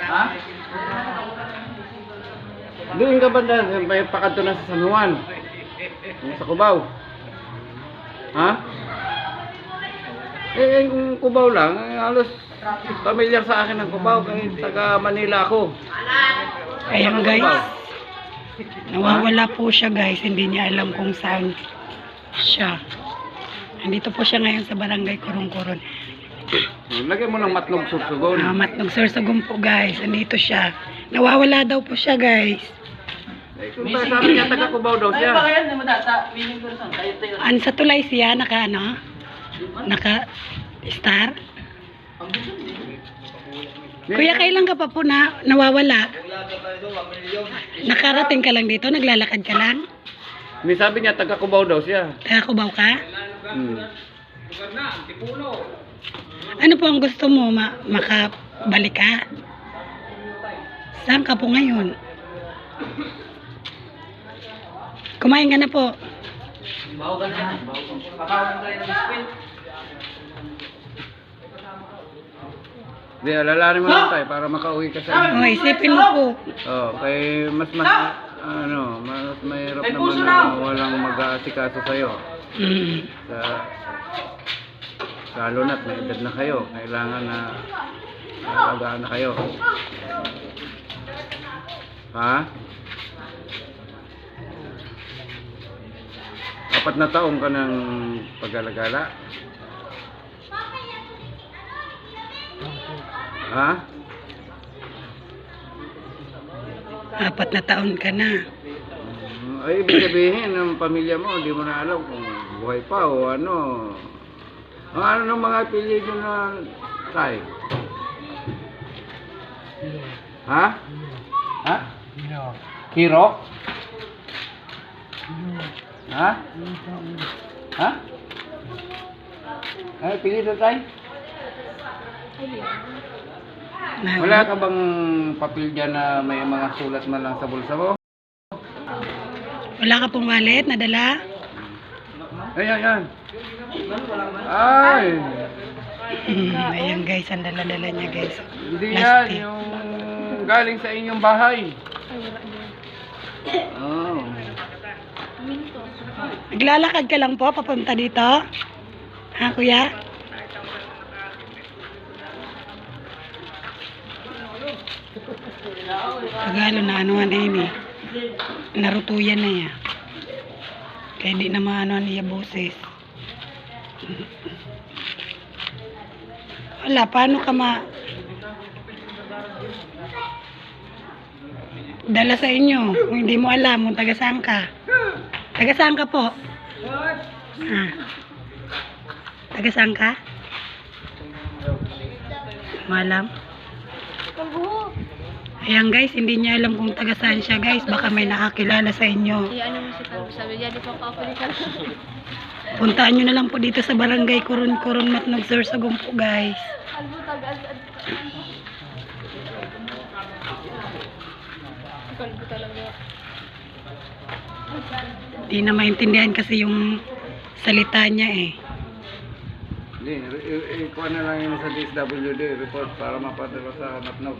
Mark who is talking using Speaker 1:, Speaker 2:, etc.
Speaker 1: Ha? Doon ka ba na may pakanto na sa San Juan? Yung sa Cubao? Ha? Yung Cubao lang, halos pamilyar sa akin ang Cubao kasi taga Manila ako.
Speaker 2: Ayan guys, nawawala po siya guys, hindi niya alam kung saan siya. Nandito po siya ngayon sa barangay Kurong-Kuron.
Speaker 1: Lagyan mo ng Matnog Sursugon.
Speaker 2: Matnog Sursugon po guys, nandito siya. Nawawala daw po siya guys.
Speaker 1: Kung sabi niya taga Cubao daw siya.
Speaker 2: Sa tulay siya, naka ano? Naka star? Kuya, kailan ka pa po na nawawala? Nakarating ka lang dito? Naglalakad ka lang?
Speaker 1: May sabi niya taga Cubao daw siya.
Speaker 2: Taga Cubao ka?
Speaker 1: Hmm.
Speaker 2: Ano po ang gusto mo? Makabalik ka? Saan ka po ngayon? Kumain ka na po.
Speaker 1: Di, alalahanin mo lang tayo para makauwi ka sa
Speaker 2: Oh, isipin mo po.
Speaker 1: Oh, kay mas mahirap naman na walang mag-aasikaso sa'yo. Lalo na't may edad na kayo, kailangan na alagaan na kayo. Ha? 4 na taon ka ng pag-alagala? Ha?
Speaker 2: 4 na taon ka na.
Speaker 1: Ay, ibig sabihin ng pamilya mo, hindi mo na alam kung buhay pa o ano. Ano ng mga apelyido na tay? Ha? Ha? Kiro? Ha? Ha? Ano apelyido tay? Wala ka bang papel dyan na may mga sulat man lang sa bulsa mo?
Speaker 2: Wala ka pong wallet na dala?
Speaker 1: Ayan. Ay!
Speaker 2: Ayan guys, ang dala-dala niya guys.
Speaker 1: Hindi yan, yung galing sa inyong bahay. Oh.
Speaker 2: Naglalakad ka lang po, papunta dito? Ha, kuya? Pagalo na anuhan ini. Narutuyan na ya. Kaya di na maanuhan niya boses. Wala, paano ka dala sa inyo? Kung hindi mo alam, kung taga saan ka? Taga saan ka po? Ha? Taga saan ka? Malam? Ayan guys, hindi niya alam kung taga saan siya guys. Baka may nakakilala sa inyo.
Speaker 3: Ano mo si Kalbo? Sabi niya, di pa ka
Speaker 2: Puntaan nyo na lang po dito sa barangay Kurong-Kuron, Matnog Sursugon po guys.
Speaker 3: Kalbo, taga-ad. Kalbo talaga.
Speaker 2: Di na maintindihan kasi yung salita niya eh.
Speaker 1: Hindi, ikuha na lang yun sa DSWD report para mapadala sa Matnog.